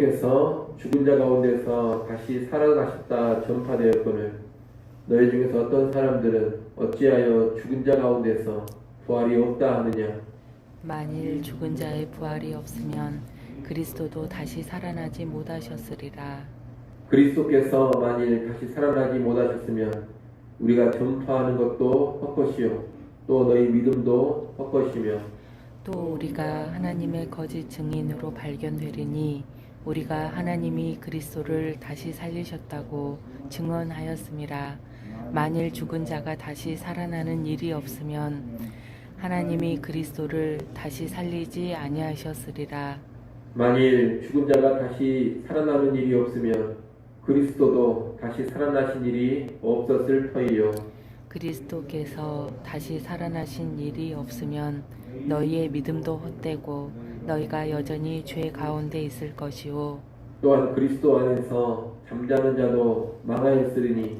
그리스도께서 죽은 자 가운데서 다시 살아나셨다 전파되었거늘 너희 중에서 어떤 사람들은 어찌하여 죽은 자 가운데서 부활이 없다 하느냐. 만일 죽은 자의 부활이 없으면 그리스도도 다시 살아나지 못하셨으리라. 그리스도께서 만일 다시 살아나지 못하셨으면 우리가 전파하는 것도 헛것이요 또 너희 믿음도 헛것이며 또 우리가 하나님의 거짓 증인으로 발견되리니 우리가 하나님이 그리스도를 다시 살리셨다고 증언하였음이라. 만일 죽은 자가 다시 살아나는 일이 없으면 하나님이 그리스도를 다시 살리지 아니하셨으리라. 만일 죽은 자가 다시 살아나는 일이 없으면 그리스도도 다시 살아나신 일이 없었을 터이요. 그리스도께서 다시 살아나신 일이 없으면 너희의 믿음도 헛되고 너희가 여전히 죄 가운데 있을 것이요. 또한 그리스도 안에서 잠자는 자도 망하였으리니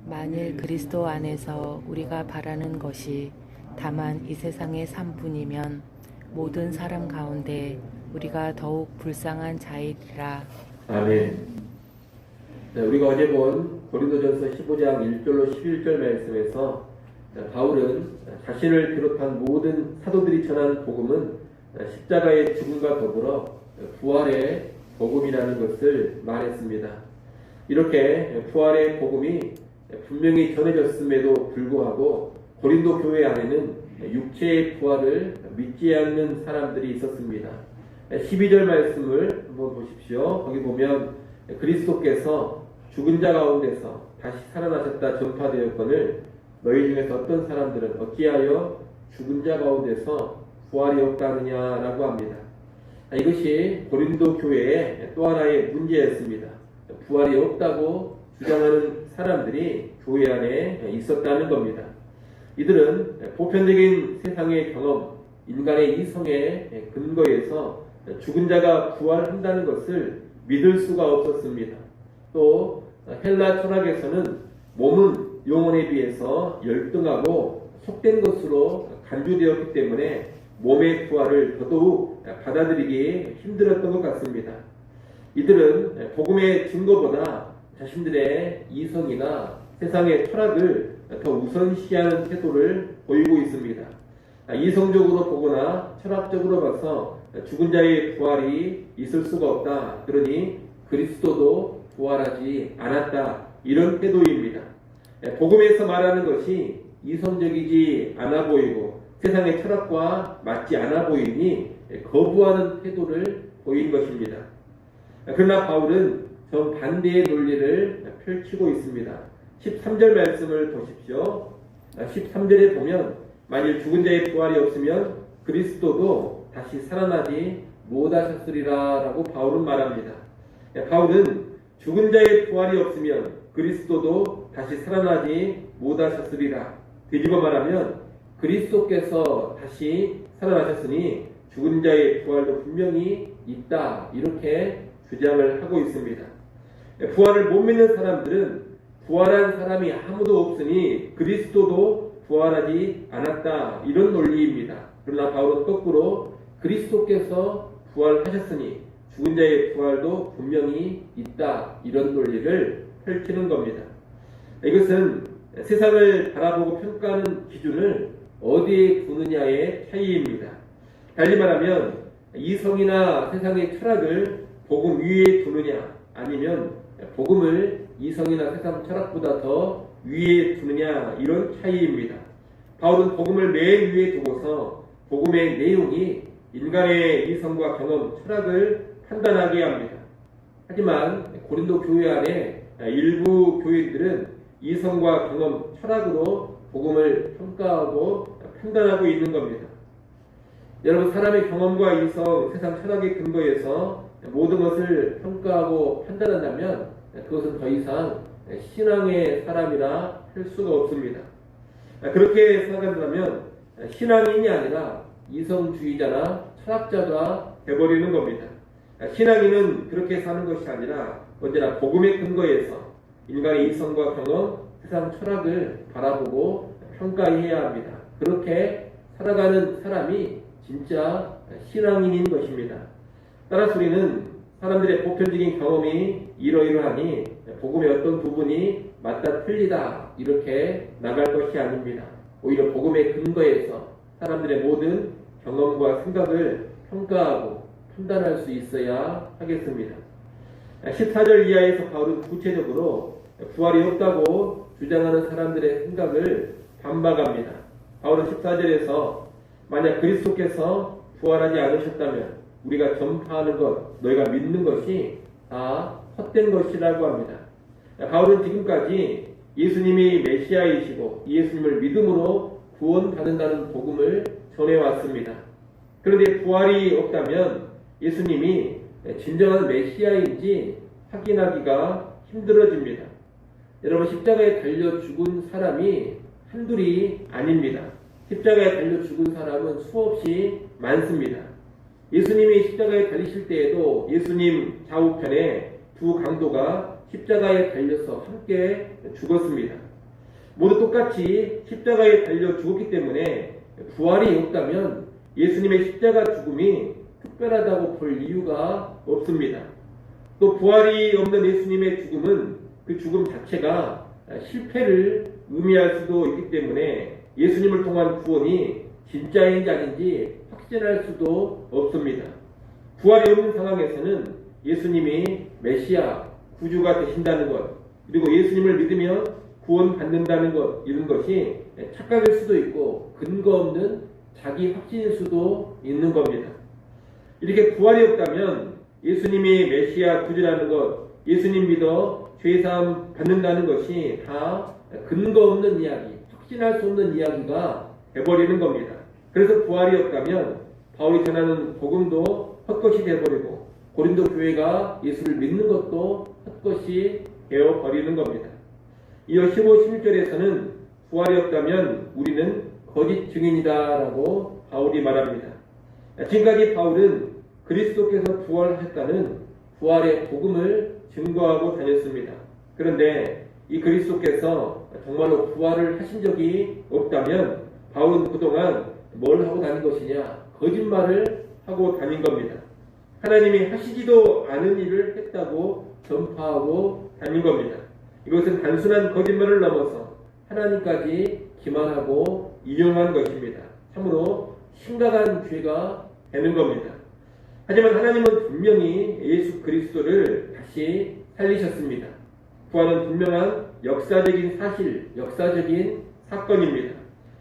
만일 그리스도 안에서 우리가 바라는 것이 다만 이 세상의 삶뿐이면 모든 사람 가운데 우리가 더욱 불쌍한 자이리라. 아멘. 네, 우리가 어제 본 고린도전서 15장 1절로 11절 말씀에서 바울은 자신을 비롯한 모든 사도들이 전한 복음은 십자가의 죽음과 더불어 부활의 복음이라는 것을 말했습니다. 이렇게 부활의 복음이 분명히 전해졌음에도 불구하고 고린도 교회 안에는 육체의 부활을 믿지 않는 사람들이 있었습니다. 12절 말씀을 한번 보십시오. 거기 보면 그리스도께서 죽은 자 가운데서 다시 살아나셨다 전파되었거늘 너희 중에서 어떤 사람들은 어찌하여 죽은 자 가운데서 부활이 없다느냐라고 합니다. 이것이 고린도 교회의 또 하나의 문제였습니다. 부활이 없다고 주장하는 사람들이 교회 안에 있었다는 겁니다. 이들은 보편적인 세상의 경험, 인간의 이성의 근거에서 죽은 자가 부활한다는 것을 믿을 수가 없었습니다. 또 헬라 철학에서는 몸은 영혼에 비해서 열등하고 속된 것으로 간주되었기 때문에 몸의 부활을 더더욱 받아들이기 힘들었던 것 같습니다. 이들은 복음의 증거보다 자신들의 이성이나 세상의 철학을 더 우선시하는 태도를 보이고 있습니다. 이성적으로 보거나 철학적으로 봐서 죽은 자의 부활이 있을 수가 없다. 그러니 그리스도도 부활하지 않았다. 이런 태도입니다. 복음에서 말하는 것이 이성적이지 않아 보이고 세상의 철학과 맞지 않아 보이니 거부하는 태도를 보인 것입니다. 그러나 바울은 정반대의 논리를 펼치고 있습니다. 13절 말씀을 보십시오. 13절에 보면 만일 죽은 자의 부활이 없으면 그리스도도 다시 살아나지 못하셨으리라 라고 바울은 말합니다. 바울은 죽은 자의 부활이 없으면 그리스도도 다시 살아나지 못하셨으리라. 뒤집어 말하면 그리스도께서 다시 살아나셨으니 죽은 자의 부활도 분명히 있다. 이렇게 주장을 하고 있습니다. 부활을 못 믿는 사람들은 부활한 사람이 아무도 없으니 그리스도도 부활하지 않았다. 이런 논리입니다. 그러나 바울은 거꾸로 그리스도께서 부활하셨으니 죽은 자의 부활도 분명히 있다. 이런 논리를 펼치는 겁니다. 이것은 세상을 바라보고 평가하는 기준을 어디에 두느냐의 차이입니다. 달리 말하면 이성이나 세상의 철학을 복음 위에 두느냐 아니면 복음을 이성이나 세상 철학보다 더 위에 두느냐 이런 차이입니다. 바울은 복음을 맨 위에 두고서 복음의 내용이 인간의 이성과 경험, 철학을 판단하게 합니다. 하지만 고린도 교회 안에 일부 교인들은 이성과 경험, 철학으로 복음을 평가하고 판단하고 있는 겁니다. 여러분, 사람의 경험과 이성, 세상 철학의 근거에서 모든 것을 평가하고 판단한다면 그것은 더 이상 신앙의 사람이라 할 수가 없습니다. 그렇게 생각한다면 신앙인이 아니라 이성주의자나 철학자가 되어버리는 겁니다. 신앙인은 그렇게 사는 것이 아니라 언제나 복음의 근거에서 인간의 이성과 경험, 세상 철학을 바라보고 평가해야 합니다. 그렇게 살아가는 사람이 진짜 신앙인인 것입니다. 따라서 우리는 사람들의 보편적인 경험이 이러이러하니 복음의 어떤 부분이 맞다 틀리다 이렇게 나갈 것이 아닙니다. 오히려 복음의 근거에서 사람들의 모든 경험과 생각을 평가하고 판단할 수 있어야 하겠습니다. 14절 이하에서 바울은 구체적으로 부활이 없다고 주장하는 사람들의 생각을 반박합니다. 바울은 14절에서 만약 그리스도께서 부활하지 않으셨다면 우리가 전파하는 것, 너희가 믿는 것이 다 헛된 것이라고 합니다. 바울은 지금까지 예수님이 메시아이시고 예수님을 믿음으로 구원받는다는 복음을 전해왔습니다. 그런데 부활이 없다면 예수님이 진정한 메시아인지 확인하기가 힘들어집니다. 여러분, 십자가에 달려 죽은 사람이 한둘이 아닙니다. 십자가에 달려 죽은 사람은 수없이 많습니다. 예수님이 십자가에 달리실 때에도 예수님 좌우편에 두 강도가 십자가에 달려서 함께 죽었습니다. 모두 똑같이 십자가에 달려 죽었기 때문에 부활이 없다면 예수님의 십자가 죽음이 특별하다고 볼 이유가 없습니다. 또 부활이 없는 예수님의 죽음은 그 죽음 자체가 실패를 의미할 수도 있기 때문에 예수님을 통한 구원이 진짜인지 아닌지 확신할 수도 없습니다. 부활이 없는 상황에서는 예수님이 메시아, 구주가 되신다는 것, 그리고 예수님을 믿으며 구원받는다는 것, 이런 것이 착각일 수도 있고 근거 없는 자기 확신일 수도 있는 겁니다. 이렇게 부활이 없다면 예수님이 메시아, 구주라는 것, 예수님 믿어 죄사함 받는다는 것이 다 근거 없는 이야기, 확신할 수 없는 이야기가 돼버리는 겁니다. 그래서 부활이 없다면 바울이 전하는 복음도 헛것이 되어버리고 고린도 교회가 예수를 믿는 것도 헛것이 되어버리는 겁니다. 이어 15, 16절에서는 부활이 없다면 우리는 거짓 증인이다 라고 바울이 말합니다. 지금까지 바울은 그리스도께서 부활했다는 부활의 복음을 증거하고 다녔습니다. 그런데 이 그리스도께서 정말로 부활을 하신 적이 없다면 바울은 그동안 뭘 하고 다닌 것이냐? 거짓말을 하고 다닌 겁니다. 하나님이 하시지도 않은 일을 했다고 전파하고 다닌 겁니다. 이것은 단순한 거짓말을 넘어서 하나님까지 기만하고 인용한 것입니다. 참으로 심각한 죄가 되는 겁니다. 하지만 하나님은 분명히 예수 그리스도를 다시 살리셨습니다. 부활은 분명한 역사적인 사실, 역사적인 사건입니다.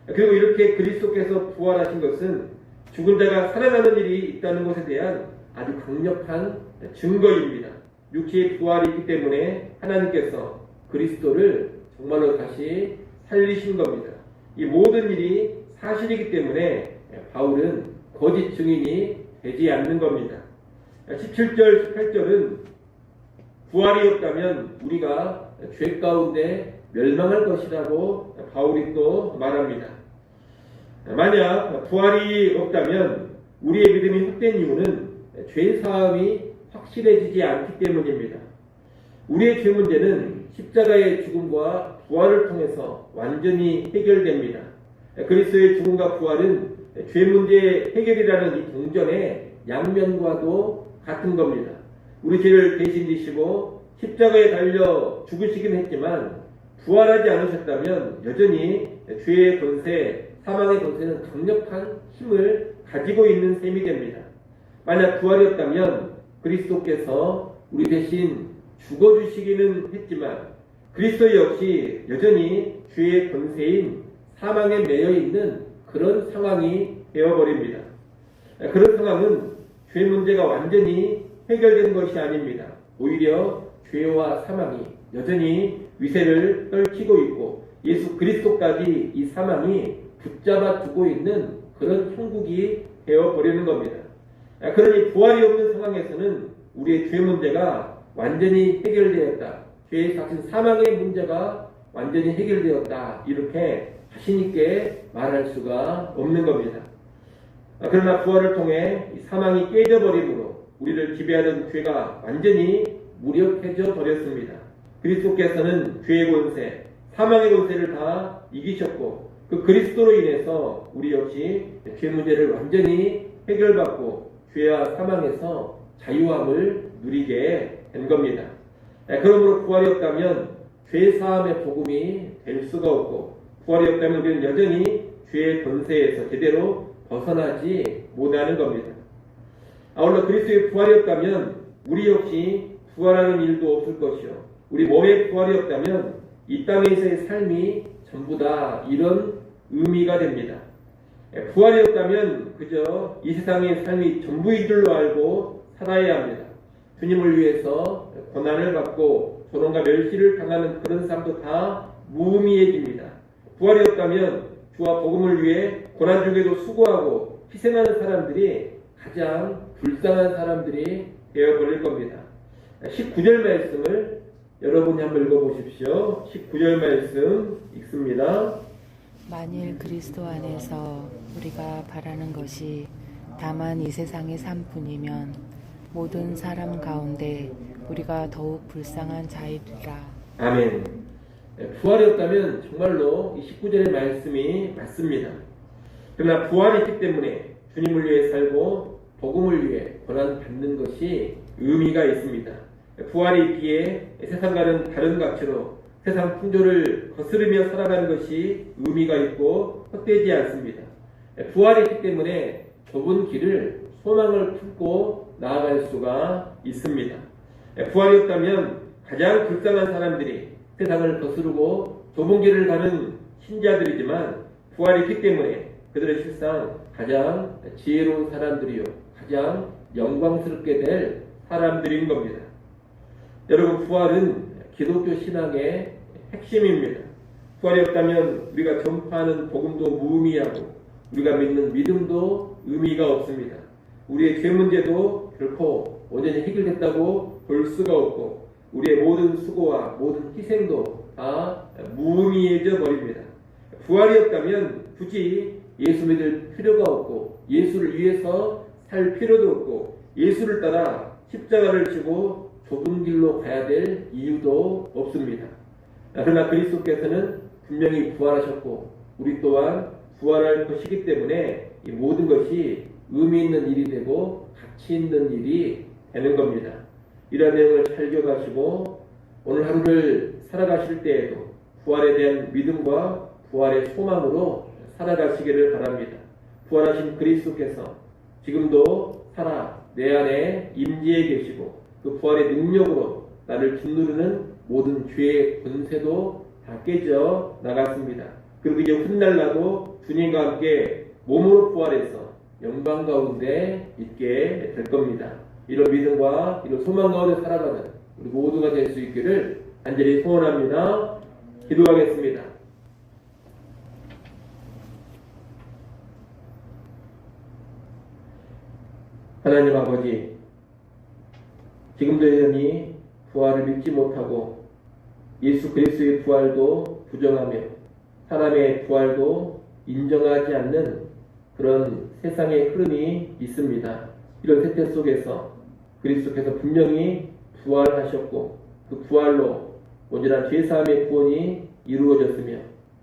그리고 이렇게 그리스도께서 부활하신 것은 죽은 자가 살아나는 일이 있다는 것에 대한 아주 강력한 증거입니다. 육체의 부활이 있기 때문에 하나님께서 그리스도를 정말로 다시 살리신 겁니다. 이 모든 일이 사실이기 때문에 바울은 거짓 증인이 되지 않는 겁니다. 17절, 18절은 부활이 없다면 우리가 죄 가운데 멸망할 것이라고 바울이 또 말합니다. 만약 부활이 없다면 우리의 믿음이 헛된 이유는 죄 사함이 확실해지지 않기 때문입니다. 우리의 죄 문제는 십자가의 죽음과 부활을 통해서 완전히 해결됩니다. 그리스도의 죽음과 부활은 죄 문제 해결이라는 이 동전의 양면과도 같은 겁니다. 우리 죄를 대신 지시고 십자가에 달려 죽으시긴 했지만 부활하지 않으셨다면 여전히 죄의 권세, 사망의 권세는 강력한 힘을 가지고 있는 셈이 됩니다. 만약 부활이었다면 그리스도께서 우리 대신 죽어주시기는 했지만 그리스도 역시 여전히 죄의 권세인 사망에 매여 있는 그런 상황이 되어버립니다. 그런 상황은 죄 문제가 완전히 해결된 것이 아닙니다. 오히려 죄와 사망이 여전히 위세를 떨치고 있고 예수 그리스도까지 이 사망이 붙잡아 두고 있는 그런 형국이 되어버리는 겁니다. 그러니 부활이 없는 상황에서는 우리의 죄 문제가 완전히 해결되었다. 죄의 사실 사망의 문제가 완전히 해결되었다. 이렇게 자신있게 말할 수가 없는 겁니다. 그러나 부활을 통해 사망이 깨져버림으로 우리를 지배하던 죄가 완전히 무력해져 버렸습니다. 그리스도께서는 죄의 권세, 사망의 권세를 다 이기셨고 그 그리스도로 인해서 우리 역시 죄 문제를 완전히 해결받고 죄와 사망에서 자유함을 누리게 된 겁니다. 그러므로 부활이 없다면 죄사함의 복음이 될 수가 없고, 부활이 없다면 우리는 여전히 죄의 권세에서 제대로 벗어나지 못하는 겁니다. 아울러 그리스도의 부활이 없다면 우리 역시 부활하는 일도 없을 것이요, 우리 몸의 부활이 없다면 이 땅에서의 삶이 전부 다 이런 의미가 됩니다. 부활이 없다면 그저 이 세상의 삶이 전부인 줄로 알고 살아야 합니다. 주님을 위해서 고난을 받고 조롱과 멸시를 당하는 그런 삶도 다 무의미해집니다. 부활이 없다면 주와 복음을 위해 고난 중에도 수고하고 희생하는 사람들이 가장 불쌍한 사람들이 되어버릴 겁니다. 19절 말씀을 여러분이 한번 읽어보십시오. 19절 말씀 읽습니다. 만일 그리스도 안에서 우리가 바라는 것이 다만 이 세상의 삶뿐이면 모든 사람 가운데 우리가 더욱 불쌍한 자이리라. 아멘. 부활이 없다면 정말로 이 19절의 말씀이 맞습니다. 그러나 부활이 있기 때문에 주님을 위해 살고 복음을 위해 고난 받는 것이 의미가 있습니다. 부활이 있기에 세상과는 다른 가치로 세상 풍조를 거스르며 살아가는 것이 의미가 있고 헛되지 않습니다. 부활이 있기 때문에 좁은 길을 소망을 품고 나아갈 수가 있습니다. 부활이 없다면 가장 불쌍한 사람들이 세상을 거스르고 좁은 길을 가는 신자들이지만, 부활이 있기 때문에 그들의 실상 가장 지혜로운 사람들이요, 가장 영광스럽게 될 사람들인 겁니다. 여러분, 부활은 기독교 신앙의 핵심입니다. 부활이 없다면 우리가 전파하는 복음도 무의미하고 우리가 믿는 믿음도 의미가 없습니다. 우리의 죄 문제도 결코 온전히 해결됐다고 볼 수가 없고 우리의 모든 수고와 모든 희생도 다 무의미해져 버립니다. 부활이 없다면 굳이 예수 믿을 필요가 없고 예수를 위해서 살 필요도 없고 예수를 따라 십자가를 지고 좁은 길로 가야 될 이유도 없습니다. 그러나 그리스도께서는 분명히 부활하셨고 우리 또한 부활할 것이기 때문에 이 모든 것이 의미 있는 일이 되고 가치 있는 일이 되는 겁니다. 이런 내용을 잘 기억하시고 오늘 하루를 살아가실 때에도 부활에 대한 믿음과 부활의 소망으로 살아가시기를 바랍니다. 부활하신 그리스도께서 지금도 살아 내 안에 임재해 계시고 그 부활의 능력으로 나를 짓누르는 모든 죄의 권세도 다 깨져 나갔습니다. 그리고 이제 훗날나도 주님과 함께 몸으로 부활해서 영광 가운데 있게 될 겁니다. 이런 믿음과 이런 소망 가운데 살아가는 우리 모두가 될 수 있기를 간절히 소원합니다. 기도하겠습니다. 하나님 아버지, 지금도 여전히 부활을 믿지 못하고 예수 그리스도의 부활도 부정하며 사람의 부활도 인정하지 않는 그런 세상의 흐름이 있습니다. 이런 세태 속에서 그리스도께서 분명히 부활하셨고 그 부활로 온전한 죄사함의 구원이 이루어졌으며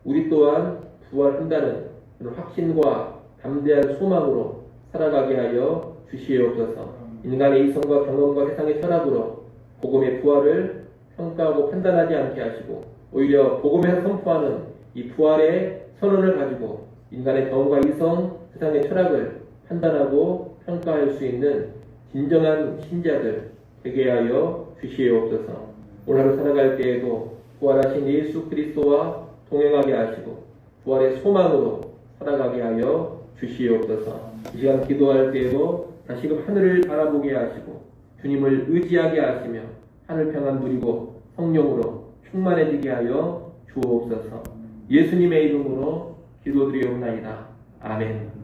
우리 또한 부활한다는 그런 확신과 담대한 소망으로 살아가게 하여 주시옵소서. 인간의 이성과 경험과 세상의 철학으로 복음의 부활을 평가하고 판단하지 않게 하시고 오히려 복음에서 선포하는 이 부활의 선언을 가지고 인간의 경험과 이성, 세상의 철학을 판단하고 평가할 수 있는 진정한 신자들 되게 하여 주시옵소서. 오늘 하루 살아갈 때에도 부활하신 예수 그리스도와 동행하게 하시고 부활의 소망으로 살아가게 하여 주시옵소서. 이 시간 기도할 때에도 다시금 하늘을 바라보게 하시고 주님을 의지하게 하시며 하늘 평안 누리고 성령으로 충만해지게 하여 주옵소서. 예수님의 이름으로 기도드리옵나이다. 아멘.